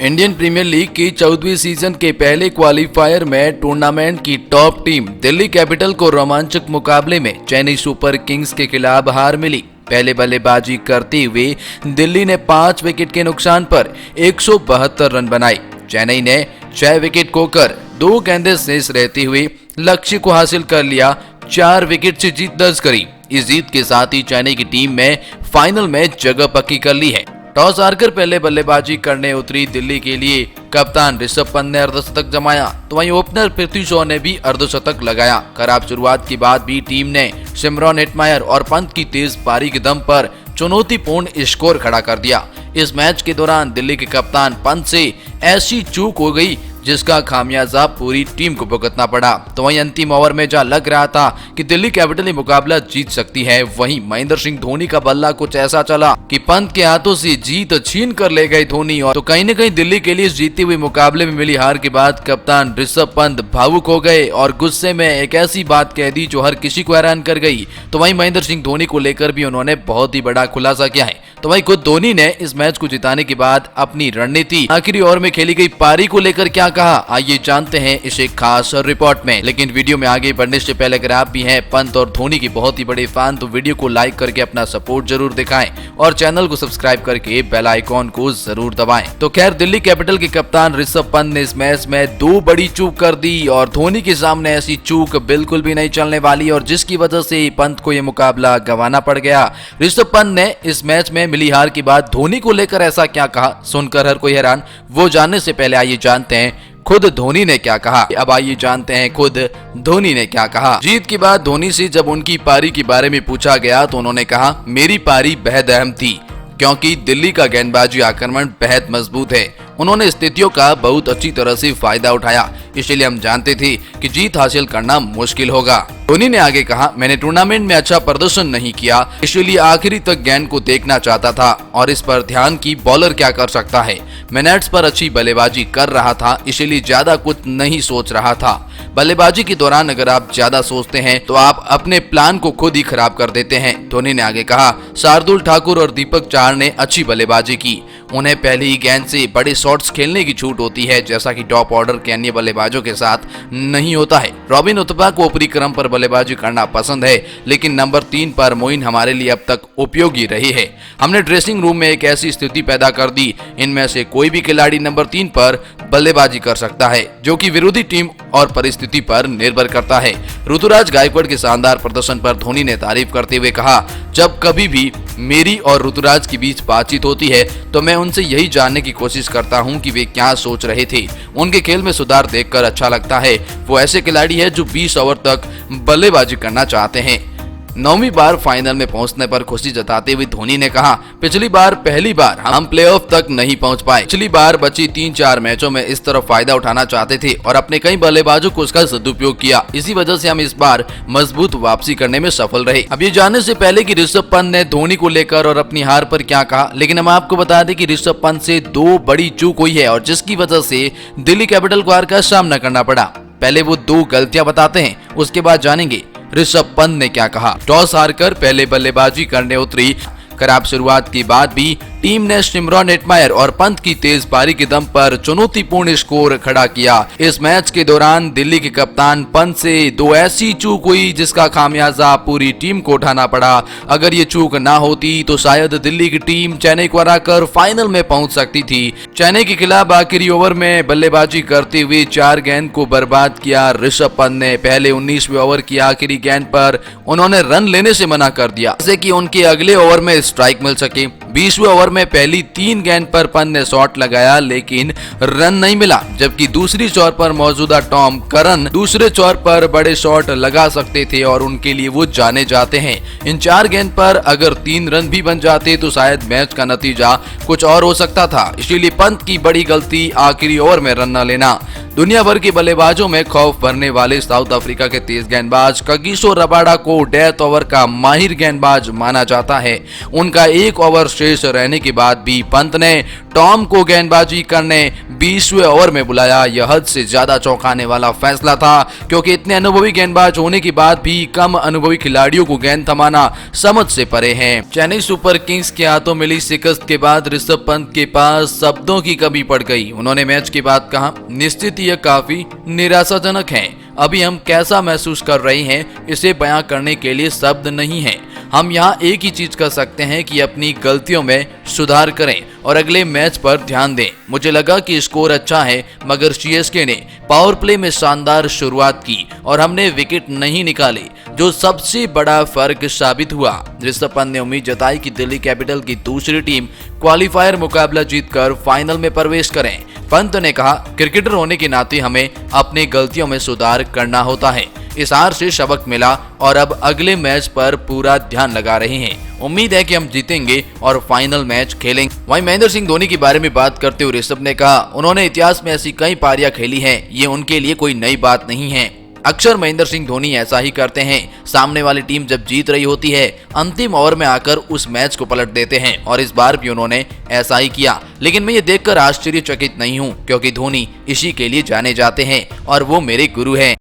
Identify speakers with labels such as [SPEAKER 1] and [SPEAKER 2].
[SPEAKER 1] Indian premiere league की 14वीं season के पहले क्वालिफायर में टूर्नामेंट की टॉप टीम दिल्ली कैपिटल को रोमांचक मुकाबले में चेन्नई सुपर किंग्स के खिलाफ हार मिली। पहले बल्लेबाजी करते हुए दिल्ली ने 5 विकेट के नुकसान पर 172 रन बनाए। चेन्नई ने 6 विकेट खोकर 2 गेंदें शेष रहते हुए लक्ष्य को हासिल कर लिया। 4 विकेट से जीत दर्ज करी। इस जीत के साथ ही चेन्नई की टीम में फाइनल में जगह पक्की कर ली है। टॉस हारकर पहले बल्लेबाजी करने उतरी दिल्ली के लिए कप्तान ऋषभ पंत ने अर्धशतक जमाया, तो वहीं ओपनर पृथ्वी शॉ ने भी अर्धशतक लगाया। खराब शुरुआत के बाद भी टीम ने सिमरन हेटमायर और पंत की तेज पारी के दम पर चुनौतीपूर्ण स्कोर खड़ा कर दिया। इस मैच के दौरान दिल्ली के कप्तान पंत से ऐसी चूक हो गई जिसका खामियाजा पूरी टीम को भुगतना पड़ा। तो वहीं अंतिम ओवर में जहां लग रहा था कि दिल्ली कैपिटल मुकाबला जीत सकती है, वहीं महेंद्र सिंह धोनी का बल्ला कुछ ऐसा चला कि पंत के हाथों से जीत छीन कर ले गए धोनी। और तो कहीं न कहीं दिल्ली के लिए जीते हुए मुकाबले में मिली हार के बाद कप्तान ऋषभ पंत भावुक हो गए और गुस्से में एक ऐसी बात कह दी जो हर किसी को हैरान कर गई। तो वहीं महेंद्र सिंह धोनी को लेकर भी उन्होंने बहुत ही बड़ा खुलासा किया है। तो वहीं खुद धोनी ने इस मैच को जिताने के बाद अपनी रणनीति आखिरी ओवर में खेली गई पारी को लेकर क्या कहा, आइए जानते हैं इस एक खास रिपोर्ट में। लेकिन वीडियो में आगे बढ़ने से पहले अगर आप भी हैं पंत और धोनी की बहुत ही बड़े फैन तो वीडियो को लाइक करके अपना सपोर्ट जरूर दिखाएं और चैनल को सब्सक्राइब करके बेल आइकॉन को जरूर दबाएं। तो खैर, दिल्ली कैपिटल के कप्तान ऋषभ पंत ने इस मैच में 2 बड़ी चूक कर दी और धोनी के सामने ऐसी चूक बिल्कुल भी नहीं चलने वाली और जिसकी वजह से पंत को यह मुकाबला गंवाना पड़ गया। ऋषभ पंत ने इस मैच में मिली हार के बाद धोनी को लेकर ऐसा क्या कहा, सुनकर हर कोई हैरान। वो जानने से पहले आइए जानते हैं खुद धोनी ने क्या कहा। अब आइए जानते हैं खुद धोनी ने क्या कहा। जीत के बाद धोनी से जब उनकी पारी के बारे में पूछा गया तो उन्होंने कहा, मेरी पारी बेहद अहम थी क्योंकि दिल्ली का गेंदबाजी आक्रमण बेहद मजबूत है। उन्होंने स्थितियों का बहुत अच्छी तरह से फायदा उठाया, इसलिए हम जानते थे कि जीत हासिल करना मुश्किल होगा। धोनी ने आगे कहा, मैंने टूर्नामेंट में अच्छा प्रदर्शन नहीं किया, इसलिए आखिरी तक गेंद को देखना चाहता था और इस पर ध्यान की बॉलर क्या कर सकता है। मैं नेट्स पर अच्छी बल्लेबाजी कर रहा था, इसलिए ज्यादा कुछ नहीं सोच रहा था। बल्लेबाजी के दौरान अगर आप ज्यादा सोचते हैं तो आप अपने प्लान को खुद ही खराब कर देते हैं। धोनी ने आगे कहा, शार्दुल ठाकुर और दीपक चाहर ने अच्छी बल्लेबाजी की। उन्हें पहली ही गेंद से बड़े शॉट्स खेलने की छूट होती है, जैसा कि टॉप ऑर्डर के अन्य बल्लेबाजों के साथ नहीं होता है। रॉबिन उथप्पा को ऊपरी क्रम पर बल्लेबाजी करना पसंद है, लेकिन नंबर 3 पर मोइन हमारे लिए अब तक उपयोगी रही है। हमने ड्रेसिंग रूम में एक ऐसी स्थिति पैदा कर दी, इनमें से कोई भी खिलाड़ी नंबर 3 पर बल्लेबाजी कर सकता है, जो कि विरोधी टीम और परिस्थिति पर निर्भर करता है। ऋतुराज गायकवाड़ के शानदार प्रदर्शन पर धोनी ने तारीफ करते हुए कहा, जब कभी भी मेरी और ऋतुराज के बीच बातचीत होती है तो मैं उनसे यही जानने की कोशिश करता हूं कि वे क्या सोच रहे थे। उनके खेल में सुधार देखकर अच्छा लगता है। वो ऐसे खिलाड़ी है जो 20 ओवर तक बल्लेबाजी करना चाहते हैं। 9वीं बार फाइनल में पहुंचने पर खुशी जताते हुए धोनी ने कहा, पिछली बार पहली बार हम प्लेऑफ तक नहीं पहुंच पाए। पिछली बार बची 3-4 मैचों में इस तरफ फायदा उठाना चाहते थे और अपने कई बल्लेबाजों को उसका सदुपयोग किया। इसी वजह से हम इस बार मजबूत वापसी करने में सफल रहे। अब ये जानने से पहले कि ऋषभ पंत ने धोनी को लेकर और अपनी हार पर क्या कहा, लेकिन हम आपको बता दें कि ऋषभ पंत से 2 बड़ी चूक हुई है और जिसकी वजह से दिल्ली कैपिटल को हार का सामना करना पड़ा। पहले वो 2 गलतियां बताते हैं, उसके बाद जानेंगे ऋषभ पंत ने क्या कहा। टॉस हारकर पहले बल्लेबाजी करने उतरी। खराब शुरुआत के बाद भी टीम ने सिमरन हेटमायर और पंत की तेज पारी के दम पर चुनौतीपूर्ण स्कोर खड़ा किया। इस मैच के दौरान दिल्ली के कप्तान पंत से 2 ऐसी चूक हुई जिसका खामियाजा पूरी टीम को उठाना पड़ा। अगर ये चूक ना होती तो शायद दिल्ली की टीम चेन्नई को हराकर फाइनल में पहुंच सकती थी। चेन्नई के खिलाफ आखिरी ओवर में बल्लेबाजी करते हुए 4 गेंद को बर्बाद किया। ऋषभ पंत ने पहले 19वें ओवर की आखिरी गेंद पर उन्होंने रन लेने से मना कर दिया, जिससे कि उनके अगले ओवर में स्ट्राइक मिल सके। 20वें ओवर में पहली 3 गेंद पर पंत ने शॉट लगाया, लेकिन रन नहीं मिला, जबकि दूसरी चौर पर मौजूदा टॉम करन दूसरे चौर पर बड़े शॉट लगा सकते थे और उनके लिए वो जाने जाते हैं। इन 4 गेंद पर अगर 3 रन भी बन जाते तो शायद मैच का नतीजा कुछ और हो सकता था। इसलिए पंत की बड़ी गलती आखिरी ओवर में रन न लेना। दुनिया भर के बल्लेबाजों में खौफ भरने वाले साउथ अफ्रीका के तेज गेंदबाज कगिसो रबाडा को डेथ ओवर का माहिर गेंदबाज माना जाता है। उनका 1 ओवर शेष रहने के बाद भी पंत ने टॉम को गेंदबाजी करने 20वें ओवर में बुलाया। यह हद से ज्यादा चौंकाने वाला फैसला था, क्योंकि इतने अनुभवी गेंदबाज होने के बाद भी कम अनुभवी खिलाड़ियों को गेंद थमाना समझ से परे है। चेन्नई सुपर किंग्स के हाथों मिली शिकस्त के बाद ऋषभ पंत के पास शब्दों की कमी पड़ गई। उन्होंने मैच के बाद कहा, निश्चित यह काफी निराशाजनक है। अभी हम कैसा महसूस कर रहे हैं इसे बयां करने के लिए शब्द नहीं है। हम यहाँ एक ही चीज कर सकते हैं कि अपनी गलतियों में सुधार करें और अगले मैच पर ध्यान दें। मुझे लगा कि स्कोर अच्छा है, मगर सीएसके ने पावर प्ले में शानदार शुरुआत की और हमने विकेट नहीं निकाले, जो सबसे बड़ा फर्क साबित हुआ। ऋषभ पंत ने उम्मीद जताई कि दिल्ली कैपिटल की दूसरी टीम क्वालीफायर मुकाबला जीतकर फाइनल में प्रवेश करें। पंत ने कहा, क्रिकेटर होने के नाते हमें अपनी गलतियों में सुधार करना होता है। इस हार से सबक मिला और अब अगले मैच पर पूरा ध्यान लगा रहे हैं। उम्मीद है कि हम जीतेंगे और फाइनल मैच खेलेंगे। वहीं महेंद्र सिंह धोनी के बारे में बात करते हुए ऋषभ ने कहा, उन्होंने इतिहास में ऐसी कई पारियां खेली हैं, ये उनके लिए कोई नई बात नहीं है। अक्सर महेंद्र सिंह धोनी ऐसा ही करते हैं। सामने वाली टीम जब जीत रही होती है, अंतिम ओवर में आकर उस मैच को पलट देते हैं और इस बार भी उन्होंने ऐसा ही किया। लेकिन मैं ये देखकर आश्चर्यचकित नहीं हूँ, क्योंकि धोनी इसी के लिए जाने जाते हैं और वो मेरे गुरु हैं।